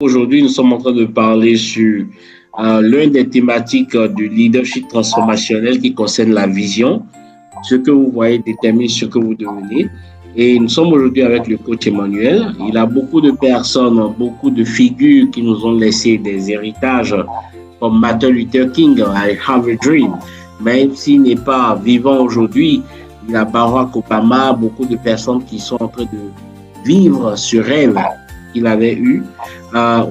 Aujourd'hui, nous sommes en train de parler sur l'une des thématiques du leadership transformationnel qui concerne la vision. Ce que vous voyez détermine ce que vous devenez. Et nous sommes aujourd'hui avec le coach Emmanuel. Il a beaucoup de personnes, beaucoup de figures qui nous ont laissé des héritages comme Martin Luther King, I Have a Dream. Même s'il n'est pas vivant aujourd'hui, il a Barack Obama, beaucoup de personnes qui sont en train de vivre ce rêve qu'il avait eu.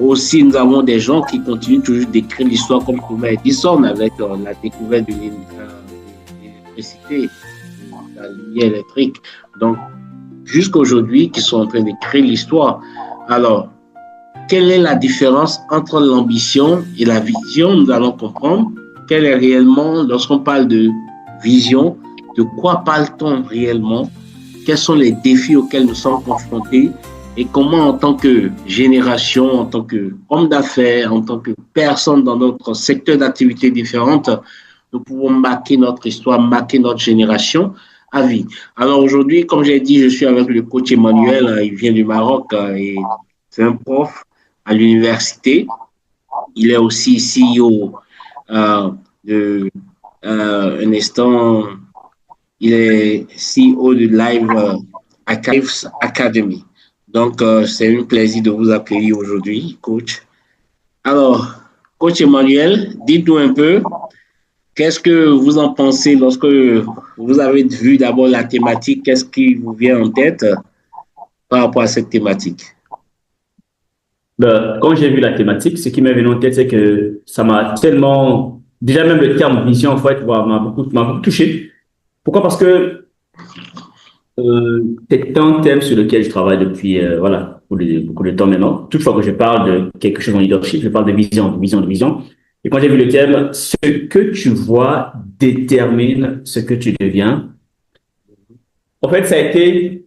Aussi, nous avons des gens qui continuent toujours d'écrire l'histoire comme Thomas Edison avec la découverte de l'électricité, de la lumière électrique. Donc, jusqu'à aujourd'hui, qui sont en train d'écrire l'histoire. Alors, quelle est la différence entre l'ambition et la vision? Nous allons comprendre quelle est réellement, lorsqu'on parle de vision, de quoi parle-t-on réellement? Quels sont les défis auxquels nous sommes confrontés? Et comment, en tant que génération, en tant qu'homme d'affaires, en tant que personne dans notre secteur d'activité différente, nous pouvons marquer notre histoire, marquer notre génération à vie. Alors aujourd'hui, comme j'ai dit, je suis avec le coach Emmanuel, il vient du Maroc et c'est un prof à l'université. Il est aussi CEO de un instant, il est CEO de Live Academy. Donc, c'est un plaisir de vous accueillir aujourd'hui, coach. Alors, coach Emmanuel, dites-nous un peu, qu'est-ce que vous en pensez lorsque vous avez vu d'abord la thématique, qu'est-ce qui vous vient en tête par rapport à cette thématique? Quand j'ai vu la thématique, ce qui m'est venu en tête, c'est que ça m'a tellement... Déjà, même le terme vision, en fait, m'a beaucoup touché. Pourquoi? Parce que c'est un thème sur lequel je travaille depuis beaucoup de temps maintenant. Toutefois que je parle de quelque chose en leadership, je parle de vision, de vision, de vision. Et quand j'ai vu le thème, ce que tu vois détermine ce que tu deviens. En fait, ça a été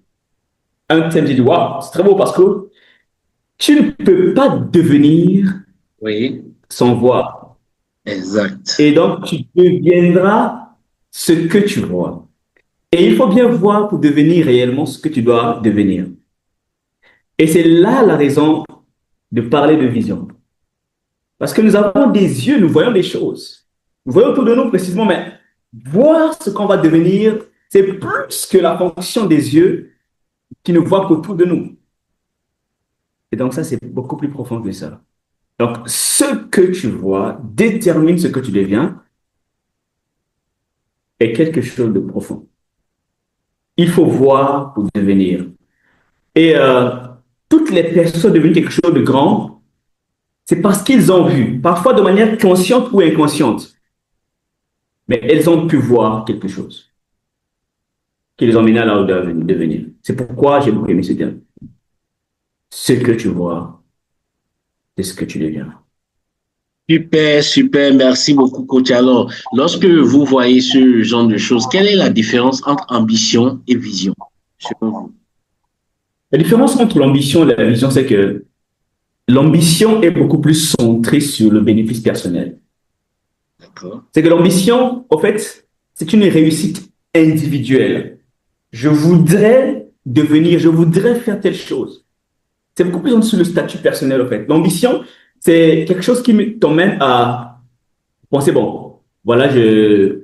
un thème, j'ai dit, waouh, c'est très beau parce que tu ne peux pas devenir Oui, sans voir. exact. Et donc, tu deviendras ce que tu vois. Et il faut bien voir pour devenir réellement ce que tu dois devenir. Et c'est là la raison de parler de vision. Parce que nous avons des yeux, nous voyons des choses. Nous voyons autour de nous précisément, mais voir ce qu'on va devenir, c'est plus que la fonction des yeux qui ne voient qu'autour de nous. Et donc ça, c'est beaucoup plus profond que ça. Donc, ce que tu vois détermine ce que tu deviens est quelque chose de profond. Il faut voir pour devenir. Et toutes les personnes deviennent quelque chose de grand, c'est parce qu'ils ont vu, parfois de manière consciente ou inconsciente, mais elles ont pu voir quelque chose qui les emmène à là où devenir. C'est pourquoi j'ai beaucoup aimé ce terme. Ce que tu vois, c'est ce que tu deviens. Super, super, merci beaucoup, coach. Alors, lorsque vous voyez ce genre de choses, quelle est la différence entre ambition et vision, selon vous? La différence entre l'ambition et la vision, c'est que l'ambition est beaucoup plus centrée sur le bénéfice personnel. D'accord. C'est que l'ambition, en fait, c'est une réussite individuelle. Je voudrais devenir, je voudrais faire telle chose. C'est beaucoup plus en dessous le statut personnel, en fait. L'ambition, c'est quelque chose qui t'emmène à penser, bon, voilà, j'ai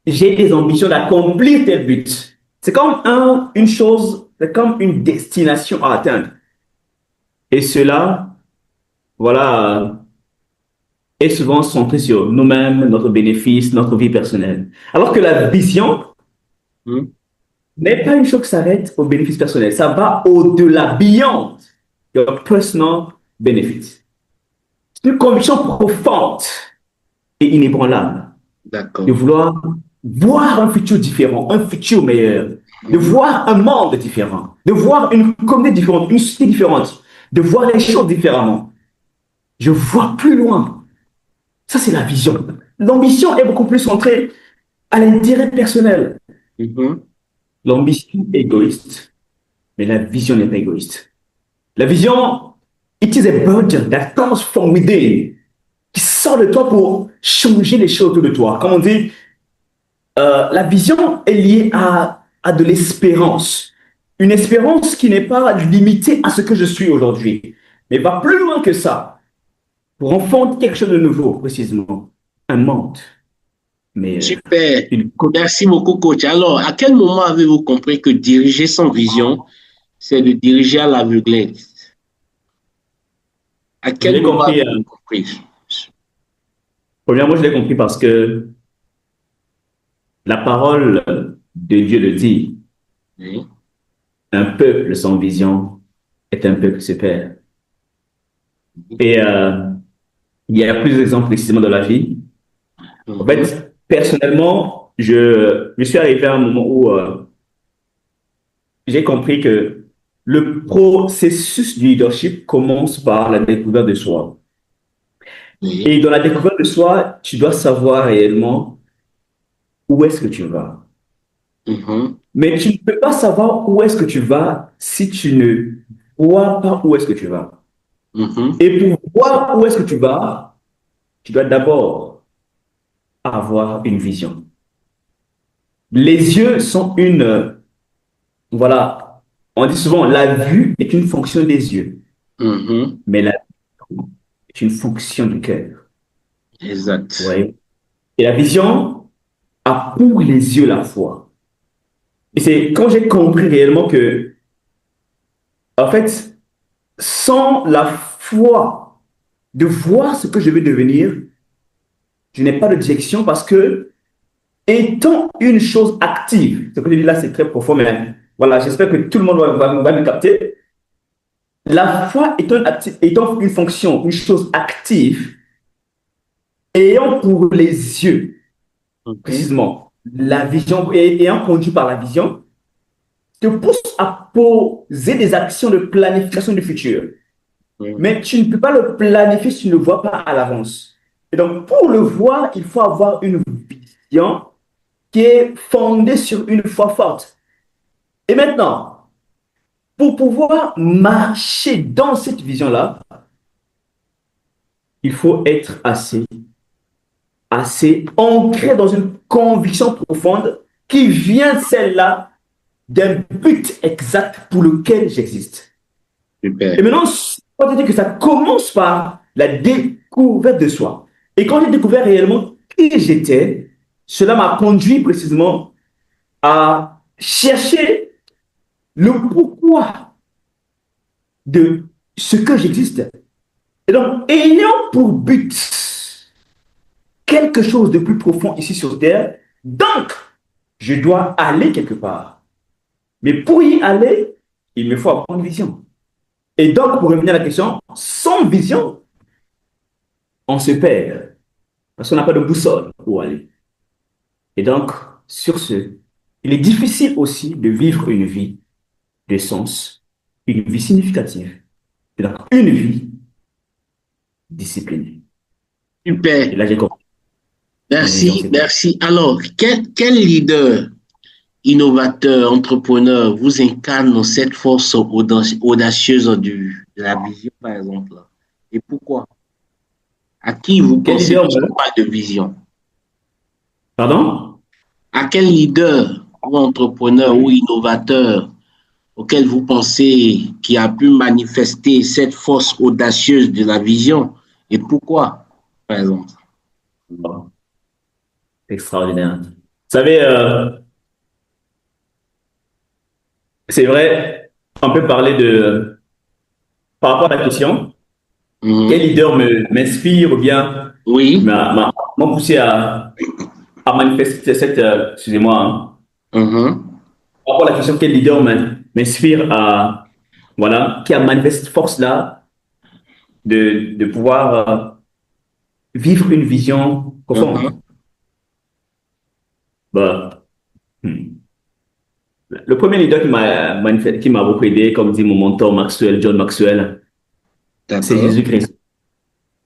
des ambitions d'accomplir tel but. C'est comme une chose, c'est comme une destination à atteindre. Et cela, voilà, est souvent centré sur nous-mêmes, notre bénéfice, notre vie personnelle. Alors que la vision Hmm. n'est pas une chose qui s'arrête au bénéfice personnel. Ça va au-delà, beyond your personal benefit. C'est une conviction profonde et inébranlable de D'accord. vouloir voir un futur différent, un futur meilleur, de Mhm. voir un monde différent, de voir une communauté différente, une société différente, de voir les choses différemment. Je vois plus loin. Ça, c'est la vision. L'ambition est beaucoup plus centrée à l'intérêt personnel. Mhm. L'ambition est égoïste, mais la vision n'est pas égoïste. La vision, it is a burden that comes from within, qui sort de toi pour changer les choses autour de toi. Comme on dit, la vision est liée à de l'espérance. Une espérance qui n'est pas limitée à ce que je suis aujourd'hui, mais va plus loin que ça pour enfants quelque chose de nouveau, précisément. Un monde, mais Super. une Merci beaucoup, coach. Alors, à quel moment avez-vous compris que diriger sans vision, c'est de diriger à l'aveuglette? À Je quel l'ai moment compris. avez-vous compris? Premièrement, je l'ai compris parce que la parole de Dieu le dit. Oui. Un peuple sans vision est un peuple qui se perd. Et il y a plusieurs exemples précisément dans la vie. En Mhm. fait, personnellement, je suis arrivé à un moment où j'ai compris que le processus du leadership commence par la découverte de soi. Oui. Et dans la découverte de soi, tu dois savoir réellement où est-ce que tu vas. Mhm. Mais tu ne peux pas savoir où est-ce que tu vas si tu ne vois pas où est-ce que tu vas. Mhm. Et pour voir où est-ce que tu dois d'abord avoir une vision. Les yeux sont voilà, on dit souvent, la vue est une fonction des yeux, Mhm. mais la vue est une fonction du cœur. Vous Exact. voyez? Et la vision a pour les yeux la foi. Et c'est quand j'ai compris réellement que, en fait, sans la foi de voir ce que je vais devenir, je n'ai pas de direction parce que, étant une chose active, ce que je dis là, c'est très profond, mais voilà, j'espère que tout le monde va me capter. La foi étant une fonction, une chose active, ayant pour les yeux, Mhm. précisément, la vision, et ayant conduit par la vision, te pousse à poser des actions de planification du futur. Mhm. Mais tu ne peux pas le planifier si tu ne le vois pas à l'avance. Et donc, pour le voir, il faut avoir une vision qui est fondée sur une foi forte. Et maintenant, pour pouvoir marcher dans cette vision-là, il faut être assez ancré dans une conviction profonde qui vient, celle-là, d'un but exact pour lequel j'existe. Et Super. maintenant, on te dire que ça commence par la découverte de soi. Et quand j'ai découvert réellement qui j'étais, cela m'a conduit précisément à chercher le pourquoi de ce que j'existe. Et donc, ayant pour but quelque chose de plus profond ici sur Terre, donc, je dois aller quelque part. Mais pour y aller, il me faut avoir une vision. Et donc, pour revenir à la question, sans vision, on se perd. Parce qu'on n'a pas de boussole où aller. Et donc, sur ce, il est difficile aussi de vivre une vie de sens, une vie significative. Et donc, une vie disciplinée. Et Super. là, j'ai compris. Ma vision, Merci. c'est quoi? Merci. Alors, quel leader, innovateur, entrepreneur vous incarne dans cette force audacieuse de la vision, par exemple? Et pourquoi? À qui vous Quel pensez leader, lorsqu'on parle de vision? pardon? À quel leader ou entrepreneur ou Oui. innovateur auquel vous pensez qui a pu manifester cette force audacieuse de la vision et pourquoi, par exemple? Bon, extraordinaire. Vous savez, c'est vrai, on peut parler par rapport à la question, quel Mhm. leader m'inspire ou bien Oui. m'a poussé à manifester cette, excusez-moi, hein, Mhm. par rapport à la question, quel leader m'inspire voilà, qui a manifesté cette force-là de pouvoir vivre une vision Mhm. profonde. Bah, hmm. Le premier leader qui m'a beaucoup aidé, comme dit mon mentor Maxwell, John Maxwell, c'est D'accord. Jésus-Christ.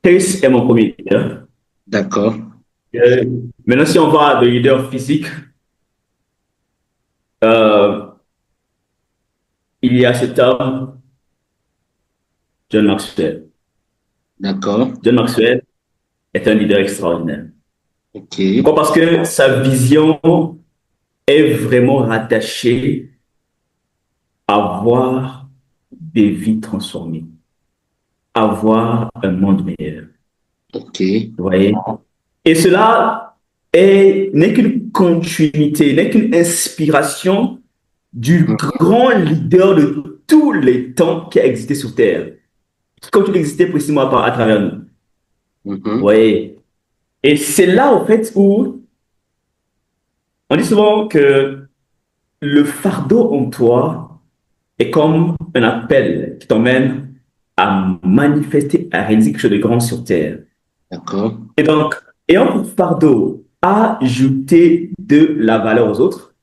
Christ est mon premier leader. D'accord. Euh, Maintenant, si on va de leader physique, euh, il y a cet homme, John Maxwell. D'accord. John Maxwell est un leader extraordinaire. OK. Pourquoi? Parce que sa vision est vraiment rattachée à voir des vies transformées. avoir un monde meilleur. OK. Vous voyez? Et cela n'est qu'une continuité, n'est qu'une inspiration du grand leader de tous les temps qui a existé sur Terre, qui continue d'exister précisément à travers nous. Vous Mhm. voyez? Et c'est là, en fait, où on dit souvent que le fardeau en toi est comme un appel qui t'emmène à manifester, à réaliser quelque chose de grand sur Terre. D'accord. Et donc, ayant pour fardeau ajouter de la valeur aux autres,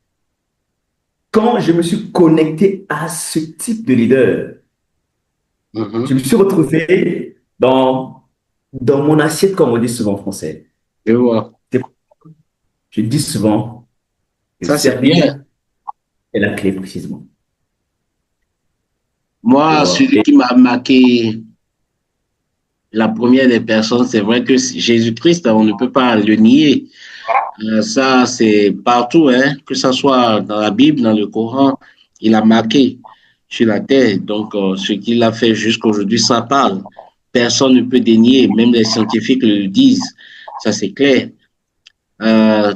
quand je me suis connecté à ce type de leader, je Mhm. me suis retrouvé dans mon assiette, comme on dit souvent en français. Je vois. Je dis souvent que Ça, c'est bien. servir est la clé précisément. Tu Moi, vois. celui qui m'a marqué, la première des personnes, c'est vrai que Jésus-Christ, on ne peut pas le nier. Ça, c'est partout, hein, que ce soit dans la Bible, dans le Coran, il a marqué sur la terre. Donc, ce qu'il a fait jusqu'aujourd'hui, ça parle. Personne ne peut dénier, même les scientifiques le disent. Ça, c'est clair.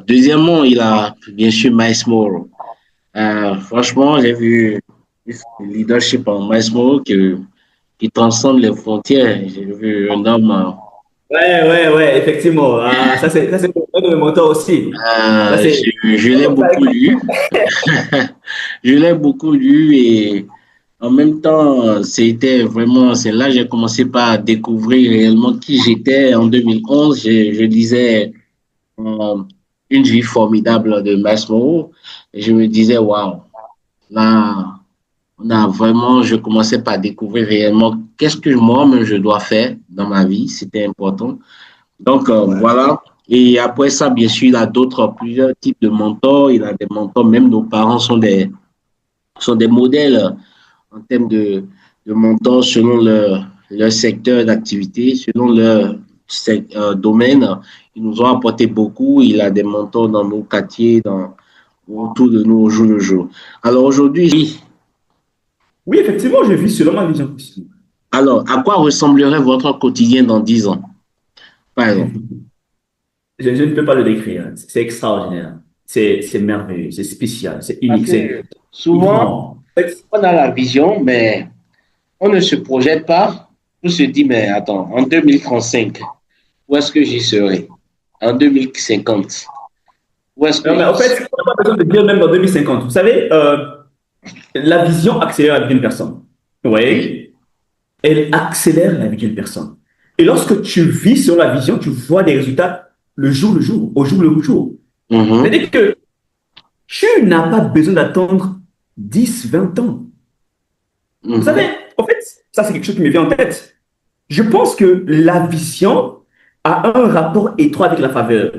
Deuxièmement, il a bien sûr Miles Moore. Franchement, j'ai vu le leadership en Miles Moore qui transcende les frontières. J'ai vu un homme. Ouais, effectivement. Ah, ça, c'est un de mes mentors aussi. Ça, c'est. Je l'ai beaucoup lu. Je l'ai beaucoup lu et en même temps, c'était vraiment, c'est là que j'ai commencé par découvrir réellement qui j'étais en 2011. Je lisais euh, Une vie formidable de Masmo et je me disais, waouh, là, on a vraiment, je commençais par découvrir réellement qu'est-ce que moi-même je dois faire dans ma vie. C'était important. Donc, Ouais. voilà. Et après ça, bien sûr, il a plusieurs types de mentors. Il a des mentors, même nos parents sont des modèles en termes de mentors selon leur secteur d'activité, selon leur domaine. Ils nous ont apporté beaucoup. Il a des mentors dans nos quartiers, autour de nous au jour le jour. Alors aujourd'hui, oui. Oui, effectivement, je vis selon ma vision possible. Alors, à quoi ressemblerait votre quotidien dans 10 ans, par exemple? Je ne peux pas le décrire. C'est extraordinaire. C'est merveilleux. C'est spécial. C'est Parce unique. que C'est souvent, grand. on a la vision, mais on ne se projette pas. On se dit, mais attends, en 2035, où est-ce que j'y serai? En 2050, où est-ce que Non, mais j'y en fait, serai? on n'a pas besoin de dire même en 2050. Vous savez, la vision accélère la vie d'une personne. Oui. Oui, elle accélère la vie d'une personne. Et lorsque tu vis sur la vision, tu vois des résultats le jour, au jour le jour. Mhm. C'est-à-dire que tu n'as pas besoin d'attendre 10, 20 ans. Vous savez, Mhm. en fait, ça c'est quelque chose qui me vient en tête. Je pense que la vision a un rapport étroit avec la faveur.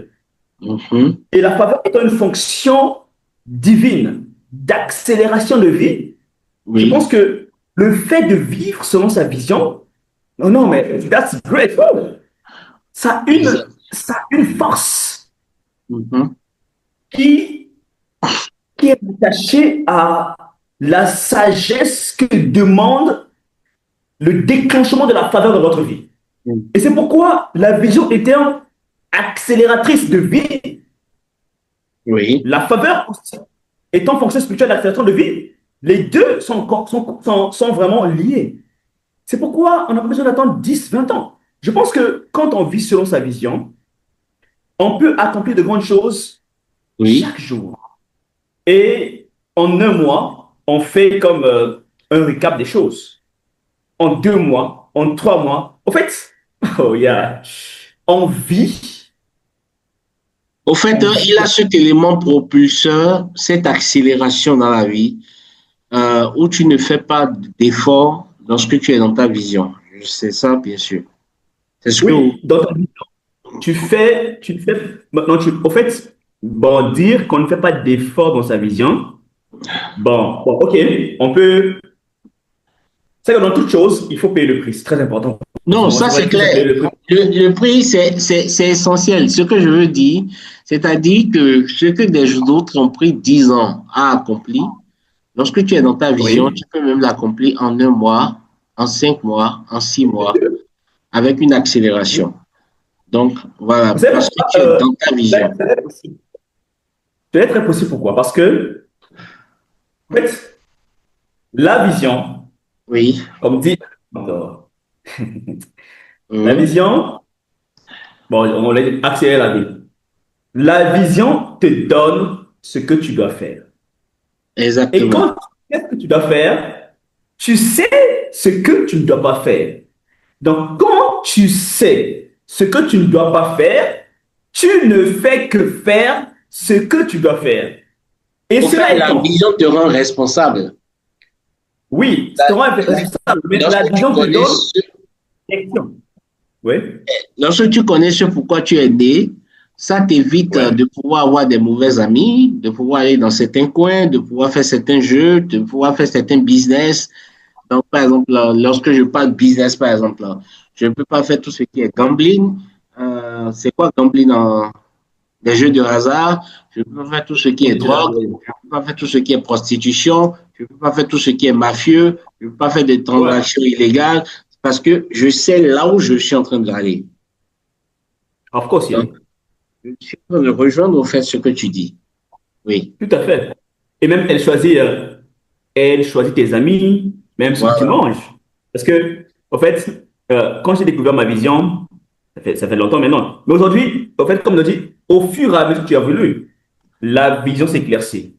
Mhm. Et la faveur est une fonction divine d'accélération de vie. Je Oui. pense que le fait de vivre selon sa vision, non, non, mais that's great. Exact. Ça a une force Mhm. qui, qui est attachée à la sagesse que demande le déclenchement de la faveur dans votre vie. Et c'est pourquoi la vision étant accélératrice de vie, Oui. la faveur aussi étant fonction spirituelle d'accélération de vie, les deux sont vraiment liés. C'est pourquoi on n'a pas besoin d'attendre 10, 20 ans. Je pense que quand on vit selon sa vision, on peut accomplir de grandes choses Oui. chaque jour. Et en un mois, on fait comme un récap des choses. En 2 mois, en 3 mois. En fait, oh yeah, on vit, Au fait, on vit il a comme... cet élément propulseur, cette accélération dans la vie, où tu ne fais pas d'effort lorsque tu es dans ta vision. C'est ça, bien sûr. C'est ce que vous... Oui, dans ta vie, tu fais, maintenant, au fait, bon, dire qu'on ne fait pas d'effort dans sa vision, bon, ok, on peut, c'est que dans toute chose, il faut payer le prix, c'est très important. Non, C'est ça vrai c'est qu'il faut payer clair. le prix. Le prix, c'est essentiel. Ce que je veux dire, c'est-à-dire que ce que des autres ont pris 10 ans à accomplir, lorsque tu es dans ta vision, Oui, tu peux même l'accomplir en un mois, en 5 mois, en 6 mois, avec une accélération. Donc, voilà, Vous savez parce que pourquoi tu es dans ta vision. c'est possible? C'est très possible. Pourquoi? Parce que, en fait, la vision, Oui. comme dit, la Mhm. vision, bon, on l'a accéléré la vie. La vision te donne ce que tu dois faire. Et Exactement. quand tu sais ce que tu dois faire, tu sais ce que tu ne dois pas faire. Donc, quand tu sais ce que tu ne dois pas faire, tu ne fais que faire ce que tu dois faire. Et Au fait, cela la étant, vision te rend responsable. oui, La- c'est un la- responsable, mais la Lorsque tu vision te connais donne ce, direction. Oui, lorsque tu connais ce pourquoi tu es né, ça t'évite oui, de pouvoir avoir des mauvais amis, de pouvoir aller dans certains coins, de pouvoir faire certains jeux, de pouvoir faire certains business. Donc, par exemple, lorsque je parle business, par exemple, je ne peux pas faire tout ce qui est gambling. C'est quoi gambling en des jeux de hasard? Je ne peux pas faire tout ce qui est oui, je drogue. l'avoue. Je ne peux pas faire tout ce qui est prostitution. Je ne peux pas faire tout ce qui est mafieux. Je ne peux pas faire des Ouais, transactions illégales parce que je sais là où je suis en train d'aller. of course, yeah. Donc, je suis en train de rejoindre au fait ce que tu dis. Oui, Tout à fait. Et même, elle choisit tes amis, même ce que tu voilà, manges. Parce que, en fait, quand j'ai découvert ma vision, ça fait longtemps maintenant. Mais aujourd'hui, en fait, comme on a dit, au fur et à mesure que tu as voulu, la vision s'éclaircit.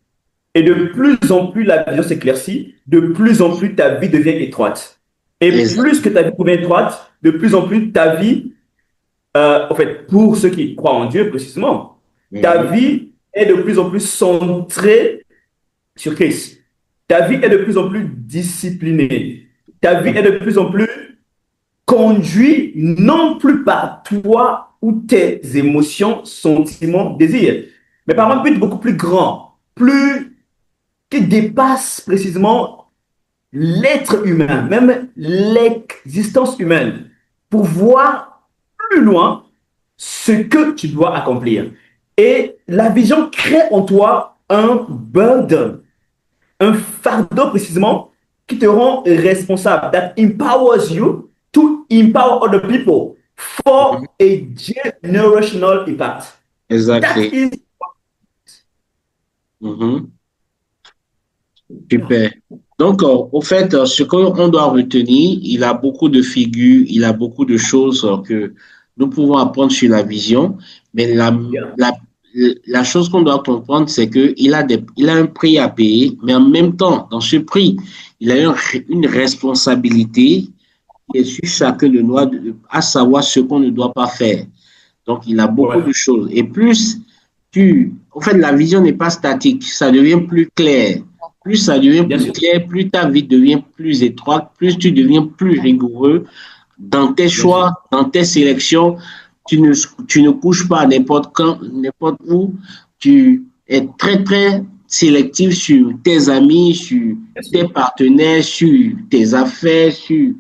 Et de plus en plus la vision s'éclaircit, de plus en plus ta vie devient étroite. Et plus exact. que ta vie devient étroite, de plus en plus ta vie, en fait, pour ceux qui croient en Dieu précisément, ta Mhm. vie est de plus en plus centrée sur Christ. Ta vie est de plus en plus disciplinée. Ta vie est de plus en plus conduite non plus par toi ou tes émotions, sentiments, désirs, mais par un but beaucoup plus grand, plus qui dépasse précisément l'être humain, même l'existence humaine, pour voir plus loin ce que tu dois accomplir. Et la vision crée en toi un burden, un fardeau précisément qui te rend responsable, that empowers you to empower other people Mhm. for a generational impact. That Exactly. is, Mhm. Super. Donc, au fait, ce qu'on doit retenir, il a beaucoup de figures, il a beaucoup de choses que nous pouvons apprendre sur la vision, mais yeah, la, la chose qu'on doit comprendre, c'est il a un prix à payer, mais en même temps, dans ce prix, il a une responsabilité qui est sur chacun de nous, à savoir ce qu'on ne doit pas faire. Donc, il a beaucoup ouais, de choses. Et plus en fait, la vision n'est pas statique, ça devient plus clair. Plus ça devient bien plus sûr, clair, plus ta vie devient plus étroite, plus tu deviens plus rigoureux dans tes bien sûr. choix, dans tes sélections. Tu ne couches pas n'importe quand, n'importe où. Tu es très, très sélectif sur tes amis, sur Bien sûr. tes partenaires, sur tes affaires, sur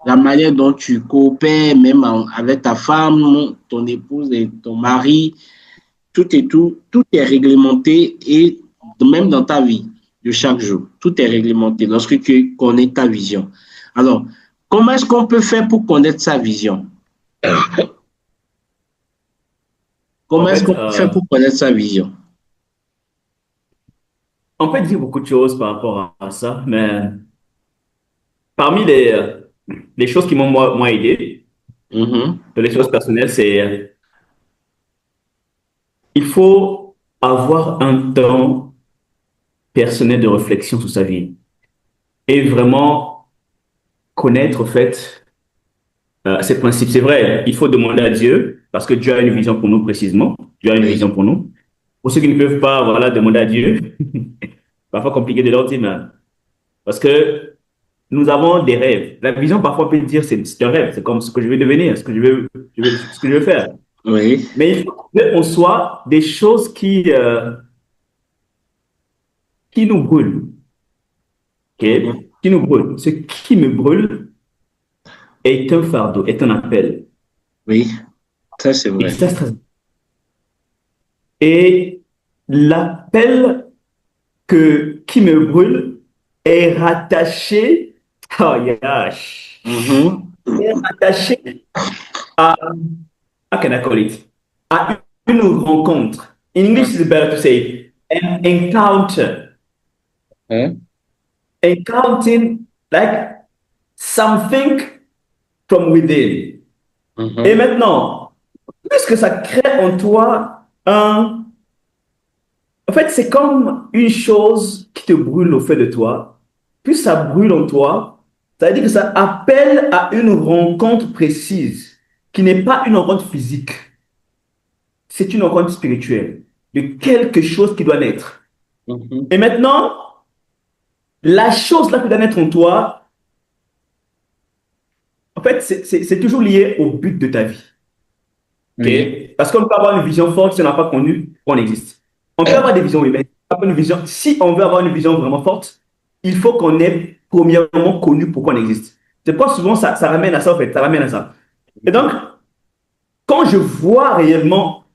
la manière dont tu coopères, même avec ta femme, ton épouse et ton mari. Tout est réglementé et même dans ta vie de chaque jour, tout est réglementé lorsque tu connais ta vision. Alors, comment est-ce qu'on peut faire pour connaître sa vision? En Comment est-ce fait, qu'on peut faire pour connaître sa vision? on peut dire beaucoup de choses par rapport à ça, mais parmi les choses qui m'ont moi aidé, Mhm. de les choses personnelles, c'est il faut avoir un temps personnel de réflexion sur sa vie et vraiment connaître, en fait, ces principes. C'est vrai, il faut demander à Dieu, parce que Dieu a une vision pour nous précisément. Dieu a une Oui, vision pour nous. Pour ceux qui ne peuvent pas, voilà, demander à Dieu, parfois compliqué de leur dire, mais parce que nous avons des rêves. La vision, parfois, on peut dire, c'est un rêve. C'est comme ce que je vais devenir, ce que je veux faire. oui, Mais il faut qu'on soit des choses qui nous brûlent. OK? mhm, Qui nous brûlent. Ce qui me brûle est un fardeau, est un appel. oui, ça c'est Et vrai. ça, et l'appel qui me brûle est rattaché Oh, gosh. Mhm. C'est attaché à, how can I call it? À une rencontre. In English, it's better to say an encounter. Hein? Encountering like something from within. Et Mhm. maintenant, puisque ça crée en toi un... En fait, c'est comme une chose qui te brûle au fait de toi. Puis ça brûle en toi, ça veut dire que ça appelle à une rencontre précise, qui n'est pas une rencontre physique. C'est une rencontre spirituelle, de quelque chose qui doit naître. Mhm. Et maintenant, la chose là qui doit naître en toi, en fait, c'est toujours lié au but de ta vie. Oui. Ok? Parce qu'on peut avoir une vision forte si on n'a pas connu qu'on existe. On peut avoir des visions humaines. Une vision, si on veut avoir une vision vraiment forte, il faut qu'on ait premièrement connu pourquoi on existe. C'est pourquoi souvent ça ramène à ça, en fait. Ça ramène à ça. Et donc, quand je vois réellement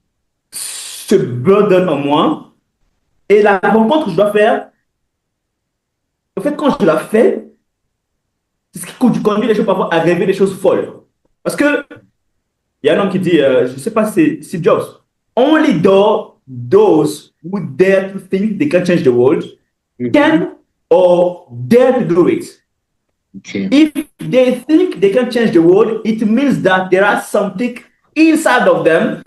ce burden en moi et la rencontre que je dois faire, en fait, quand je la fais, c'est ce qui conduit les gens parfois à rêver des choses folles. Parce que il y a un homme qui dit, je ne sais pas, c'est Steve Jobs. Only those who dare to think they can change the world Mhm. can or dare to do it. Ok. If they think they can change the world, it means that there is something inside of them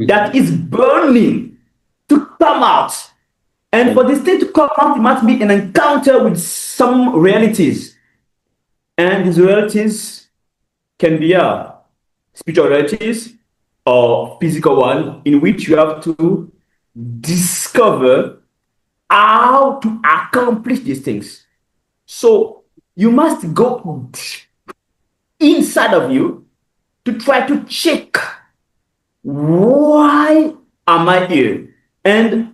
that Mhm. is burning to come out. And for this thing to come out, it must be an encounter with some realities. And these realities can be spiritual realities or physical one, in which you have to discover how to accomplish these things. So you must go inside of you to try to check, why am I here? And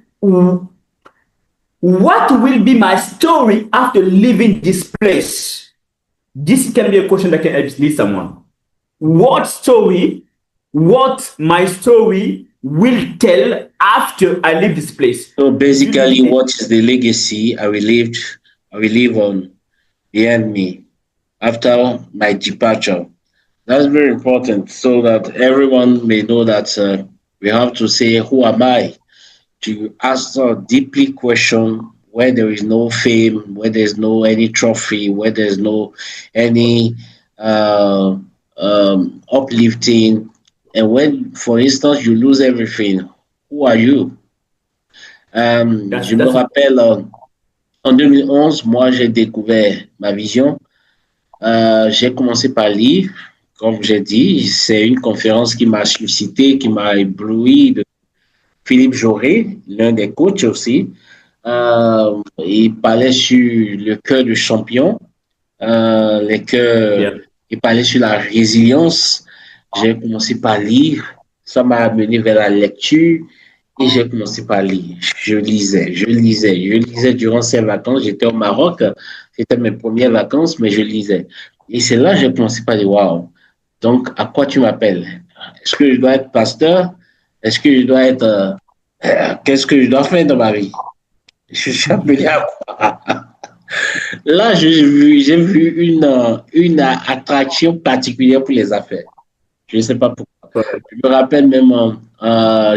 what will be my story after leaving this place? This can be a question that can help lead someone. What story, what my story will tell after I leave this place. So basically, what is the legacy I will leave on behind me after my departure? That's very important so that everyone may know that we have to say, who am I? To ask a deeply question where there is no fame, where there's no any trophy, where there's no any uh, uplifting. And when, for instance, you lose everything, who are you? Je me That's it. rappelle, en 2011, moi, j'ai découvert ma vision. J'ai commencé par lire, comme j'ai dit, c'est une conférence qui m'a suscité, qui m'a ébloui de Philippe Jauré, l'un des coachs aussi. Il parlait sur le cœur du champion, les cœurs, Yeah. il parlait sur la résilience. J'ai commencé par lire, ça m'a amené vers la lecture et j'ai commencé par lire. Je lisais durant ces vacances. J'étais au Maroc, c'était mes premières vacances, mais je lisais. Et c'est là que j'ai commencé par dire, waouh, donc à quoi tu m'appelles? Est-ce que je dois être pasteur? Est-ce que je dois être... qu'est-ce que je dois faire dans ma vie? Je suis appelé à quoi? Là, j'ai vu une attraction particulière pour les affaires. Je ne sais pas pourquoi. Je me rappelle même,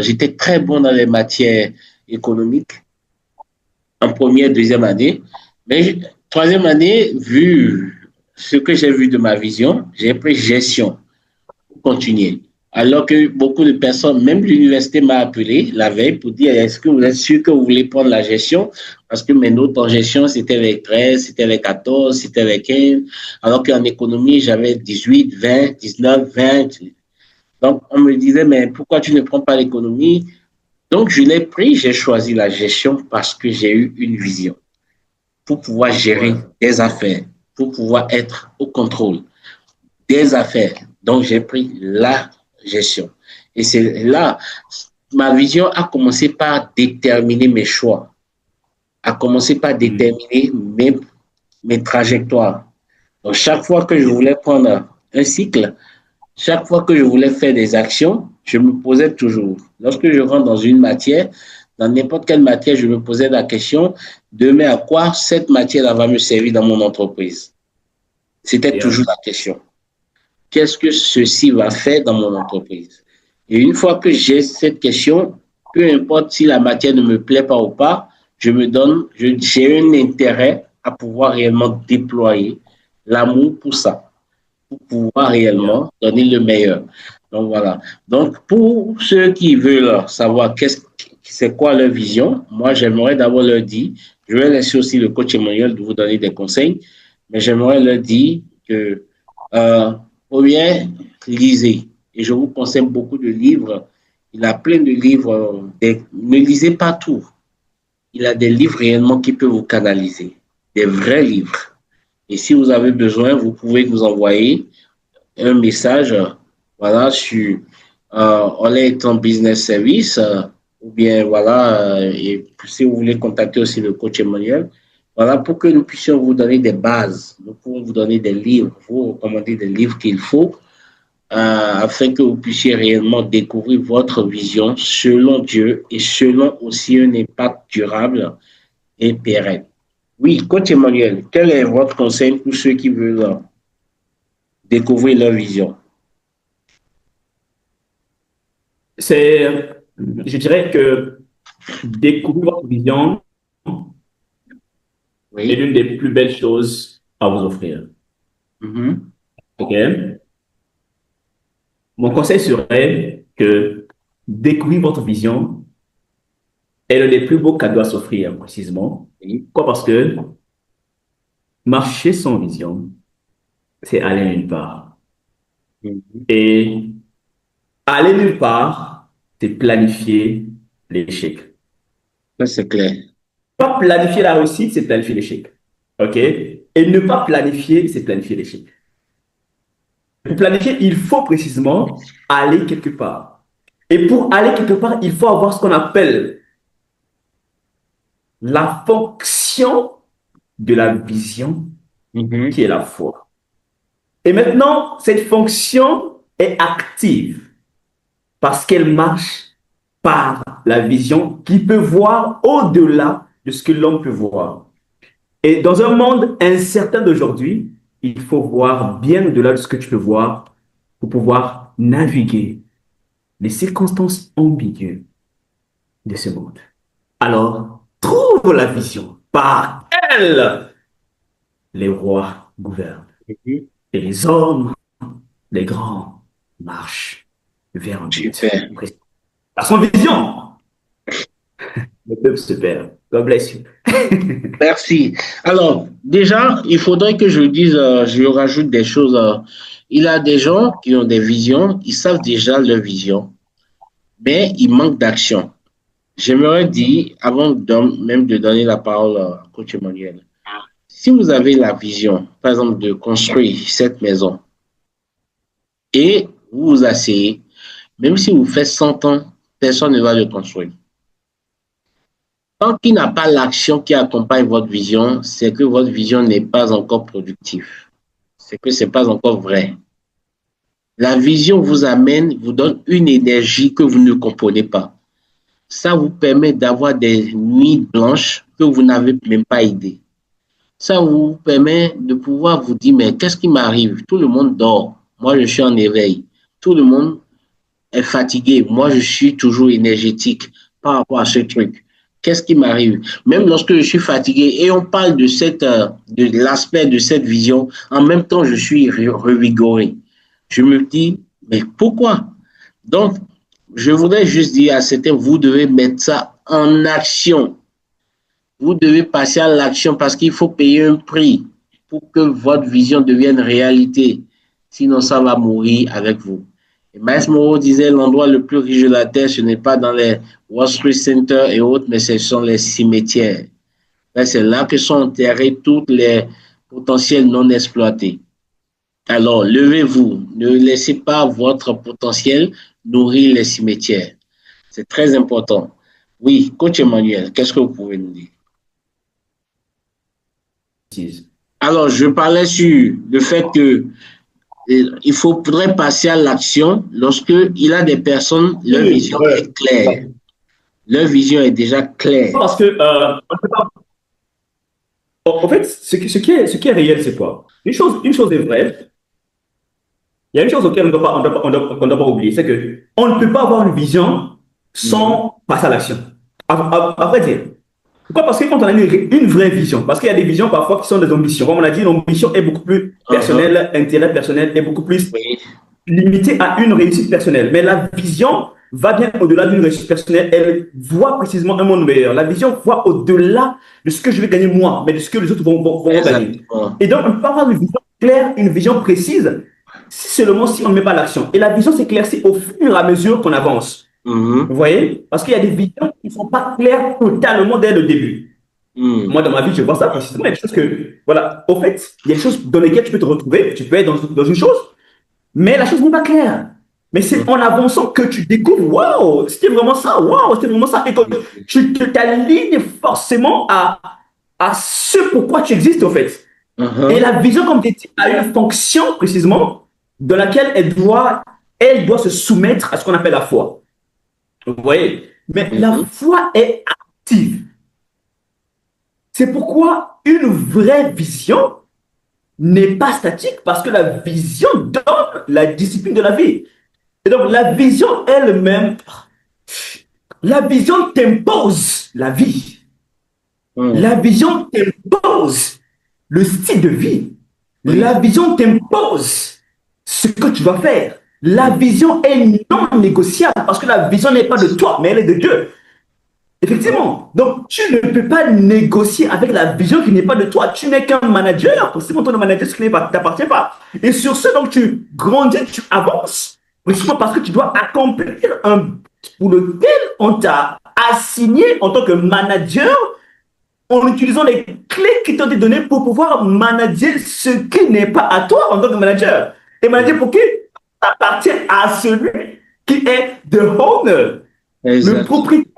j'étais très bon dans les matières économiques en première, deuxième année. Mais troisième année, vu ce que j'ai vu de ma vision, j'ai pris gestion pour continuer. Alors que beaucoup de personnes, même l'université m'a appelé la veille pour dire est-ce que vous êtes sûr que vous voulez prendre la gestion? Parce que mes notes en gestion, c'était avec 13, c'était avec 14, c'était avec 15. Alors qu'en économie, j'avais 18, 20, 19, 20. Donc, on me disait mais pourquoi tu ne prends pas l'économie? Donc, je l'ai pris, j'ai choisi la gestion parce que j'ai eu une vision pour pouvoir gérer Ouais. des affaires, pour pouvoir être au contrôle des affaires. Donc, j'ai pris la gestion. Et c'est là, ma vision a commencé par déterminer mes choix, a commencé par déterminer mes trajectoires. Donc, chaque fois que je voulais prendre un cycle, chaque fois que je voulais faire des actions, je me posais toujours. Lorsque je rentre dans une matière, dans n'importe quelle matière, je me posais la question, demain à quoi cette matière va me servir dans mon entreprise? C'était toujours la question. Qu'est-ce que ceci va faire dans mon entreprise? Et une fois que j'ai cette question, peu importe si la matière ne me plaît pas ou pas, j'ai un intérêt à pouvoir réellement déployer l'amour pour ça, pour pouvoir réellement donner le meilleur. Donc voilà. Donc pour ceux qui veulent savoir c'est quoi leur vision, moi j'aimerais d'abord leur dire, je vais laisser aussi le coach Emmanuel de vous donner des conseils, mais j'aimerais leur dire que ou bien lisez. Et je vous conseille beaucoup de livres. Il a plein de livres. Ne lisez pas tout. Il a des livres réellement qui peuvent vous canaliser. Des vrais livres. Et si vous avez besoin, vous pouvez nous envoyer un message voilà, sur On est en business service ou bien voilà, et si vous voulez contacter aussi le coach Emmanuel, voilà, pour que nous puissions vous donner des bases. Nous pouvons vous donner des livres, vous recommander des livres qu'il faut afin que vous puissiez réellement découvrir votre vision selon Dieu et selon aussi un impact durable et pérenne. Oui, coach Emmanuel, quel est votre conseil pour ceux qui veulent découvrir leur vision? Je dirais que découvrir votre vision est l'une des plus belles choses à vous offrir. OK? Mon conseil serait que découvrir votre vision est l'un des plus beaux cadeaux à s'offrir, précisément. Pourquoi? Parce que marcher sans vision, c'est aller nulle part. Et aller nulle part, c'est planifier l'échec. Ça, c'est clair. Pas planifier la réussite, c'est planifier l'échec. OK? Et ne pas planifier, c'est planifier l'échec. Pour planifier, il faut précisément aller quelque part. Et pour aller quelque part, il faut avoir ce qu'on appelle la fonction de la vision, qui est la foi. Et maintenant, cette fonction est active parce qu'elle marche par la vision qui peut voir au-delà de ce que l'homme peut voir. Et dans un monde incertain d'aujourd'hui, il faut voir bien au-delà de ce que tu peux voir pour pouvoir naviguer les circonstances ambiguës de ce monde. Alors, trouve la vision par elle. Les rois gouvernent et les hommes, les grands, marchent vers un but. À son vision, le peuple se perd. God bless you. Merci. Alors, déjà, il faudrait que je dise, je rajoute des choses. Il y a des gens qui ont des visions, ils savent déjà leur vision, mais il manque d'action. J'aimerais dire, avant même de donner la parole à coach Emmanuel, si vous avez la vision, par exemple, de construire cette maison et vous vous asseyez, même si vous faites 100 ans, personne ne va le construire. Tant qu'il n'y a pas l'action qui accompagne votre vision, c'est que votre vision n'est pas encore productive. C'est que ce n'est pas encore vrai. La vision vous amène, vous donne une énergie que vous ne comprenez pas. Ça vous permet d'avoir des nuits blanches que vous n'avez même pas idée. Ça vous permet de pouvoir vous dire, mais qu'est-ce qui m'arrive? Tout le monde dort. Moi, je suis en éveil. Tout le monde est fatigué. Moi, je suis toujours énergétique par rapport à ce truc. Qu'est-ce qui m'arrive? Même lorsque je suis fatigué et on parle de l'aspect de cette vision, en même temps, je suis revigoré. Je me dis, mais pourquoi? Donc, je voudrais juste dire à certains, vous devez mettre ça en action. Vous devez passer à l'action parce qu'il faut payer un prix pour que votre vision devienne réalité. Sinon, ça va mourir avec vous. Et Miles Monroe disait l'endroit le plus riche de la Terre, ce n'est pas dans les Wall Street Center et autres, mais ce sont les cimetières. C'est là que sont enterrés tous les potentiels non exploités. Alors, levez-vous. Ne laissez pas votre potentiel nourrir les cimetières. C'est très important. Oui, coach Emmanuel, qu'est-ce que vous pouvez nous dire? Alors, je parlais sur le fait que il faudrait passer à l'action lorsque il a des personnes, leur vision est claire. Leur vision est déjà claire. Parce que En fait, ce qui est réel, c'est quoi? Une chose est vraie. Il y a une chose auquel on doit pas oublier, c'est que on ne peut pas avoir une vision Mhm. sans passer à l'action. À vrai dire. Pourquoi? Parce que quand on a une vraie vision, parce qu'il y a des visions parfois qui sont des ambitions. Comme on a dit, l'ambition est beaucoup plus Mhm. personnelle, intérêt personnel est beaucoup plus Oui, limitée à une réussite personnelle. Mais la vision va bien au-delà d'une réussite personnelle. Elle voit précisément un monde meilleur. La vision voit au-delà de ce que je vais gagner moi, mais de ce que les autres vont gagner. exactement. Et donc, on peut avoir une vision claire, une vision précise, si seulement si on ne met pas l'action. Et la vision s'éclaircit au fur et à mesure qu'on avance. Vous Mhm. voyez? Parce qu'il y a des visions qui ne sont pas claires totalement dès le début. Mhm. Moi, dans ma vie, je vois ça précisément. Il y a des choses que, voilà, au fait, il y a des choses dans lesquelles tu peux te retrouver, tu peux être dans une chose, mais la chose n'est pas claire. Mais c'est en avançant que tu découvres, waouh, c'était vraiment ça, waouh, c'était vraiment ça. Et que tu t'alignes forcément à ce pourquoi tu existes, au fait. Et Mhm. la vision, comme tu dis, a une fonction précisément dans laquelle elle doit se soumettre à ce qu'on appelle la foi. Vous voyez? Mais la Mhm. foi est active. C'est pourquoi une vraie vision n'est pas statique, parce que la vision donne la discipline de la vie. Et donc, la vision t'impose la vie. Mhm. La vision t'impose le style de vie. Oui. La vision t'impose ce que tu vas faire. La Mhm. vision est non négociable parce que la vision n'est pas de toi, mais elle est de Dieu. Mhm. Effectivement. Donc, tu ne peux pas négocier avec la vision qui n'est pas de toi. Tu n'es qu'un manager. Précisément, ton manager, ce qui ne t'appartient pas. Et sur ce, donc, tu grandis, tu avances. Précisément parce que tu dois accomplir un but pour lequel on t'a assigné en tant que manager en utilisant les clés qui t'ont été données pour pouvoir manager ce qui n'est pas à toi en tant que manager. Et manager pour qui? Appartient à celui qui est the owner, le Exact. propriétaire.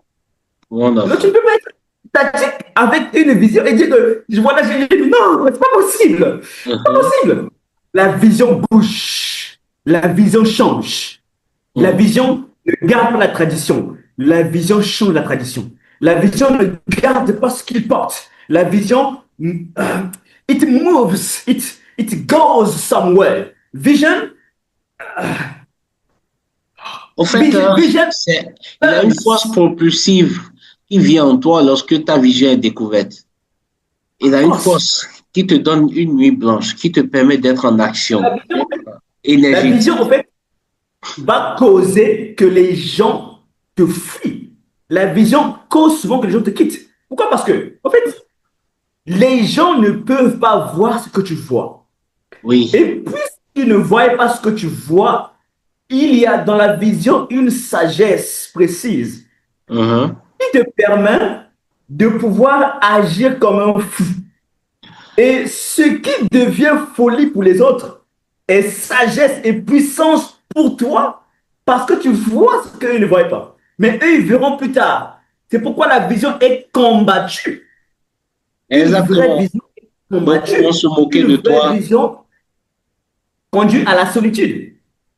Donc, tu ne Wonderful. peux pas être statique avec une vision et dire que voilà, non, c'est pas possible. C'est pas Mhm. possible. La vision bouge. La vision change. La Mhm. vision ne garde pas la tradition. La vision change la tradition. La vision ne garde pas ce qu'il porte. La vision, it moves, it goes somewhere. Vision, Au fait, vision il y a une force turns. propulsive qui vient en toi lorsque ta vision est découverte. Il y a une Force. force qui te donne une nuit blanche, qui te permet d'être en action, La vision, d'être la vision, en énergétique. fait, va causer que les gens te fuient. La vision cause souvent que les gens te quittent. Pourquoi? Parce que, en fait, les gens ne peuvent pas voir ce que tu vois. Oui. Et puisqu'ils ne voient pas ce que tu vois, il y a dans la vision une sagesse précise Mhm. qui te permet de pouvoir agir comme un fou. Et ce qui devient folie pour les autres est sagesse et puissance pour toi parce que tu vois ce qu'ils ne voient pas. Mais eux, ils verront plus tard. C'est pourquoi la vision est combattue. Une vraie Exactement. vision est Beaucoup vont combattue. se moquer Une de vraie toi. vision conduit à la solitude. Et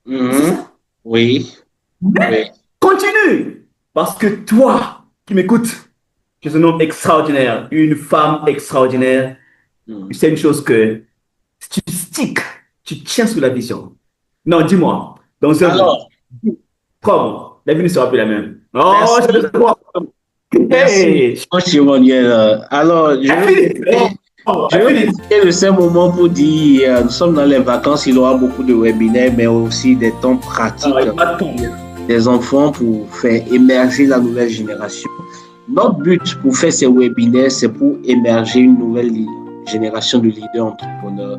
c'est Mhm. ça. Oui. Oui. Mais continue. Parce que toi qui m'écoutes, tu es un homme extraordinaire, une femme extraordinaire. Mhm. C'est une chose que si tu sticks, tu tiens sous la vision. Non, dis-moi, dans un mois, Alors, 3 mois, la vie ne sera plus la même. Oh, je merci. vais voir. Merci, Hey, coach Emmanuel. Alors, elle finit. je Elle vais finit. profiter de ce moment pour dire, nous sommes dans les vacances, il y aura beaucoup de webinaires, mais aussi des temps Ah, pratiques il va tomber. des enfants pour faire émerger la nouvelle génération. Notre but pour faire ces webinaires, c'est pour émerger une nouvelle génération de leaders entrepreneurs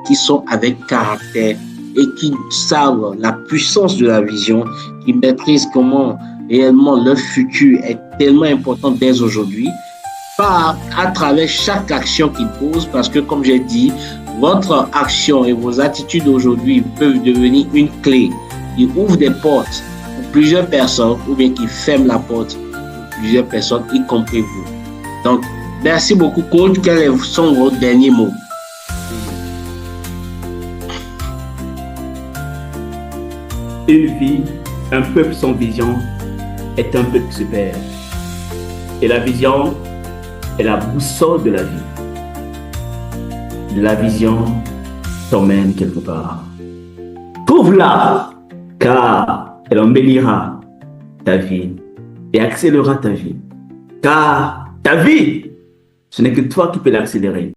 qui sont avec caractère et qui savent la puissance de la vision, qui maîtrisent comment réellement leur futur est tellement important dès aujourd'hui, pas à travers chaque action qu'ils posent, parce que comme j'ai dit, votre action et vos attitudes aujourd'hui peuvent devenir une clé qui ouvre des portes pour plusieurs personnes ou bien qui ferme la porte pour plusieurs personnes, y compris vous. Donc, merci beaucoup, coach. Quels sont vos derniers mots? Une vie, un peuple sans vision est un peuple qui se perd. Et la vision est la boussole de la vie. la vision t'emmène quelque part. Trouve-la, car elle embellira ta vie et accélérera ta vie. Car ta vie, ce n'est que toi qui peux l'accélérer.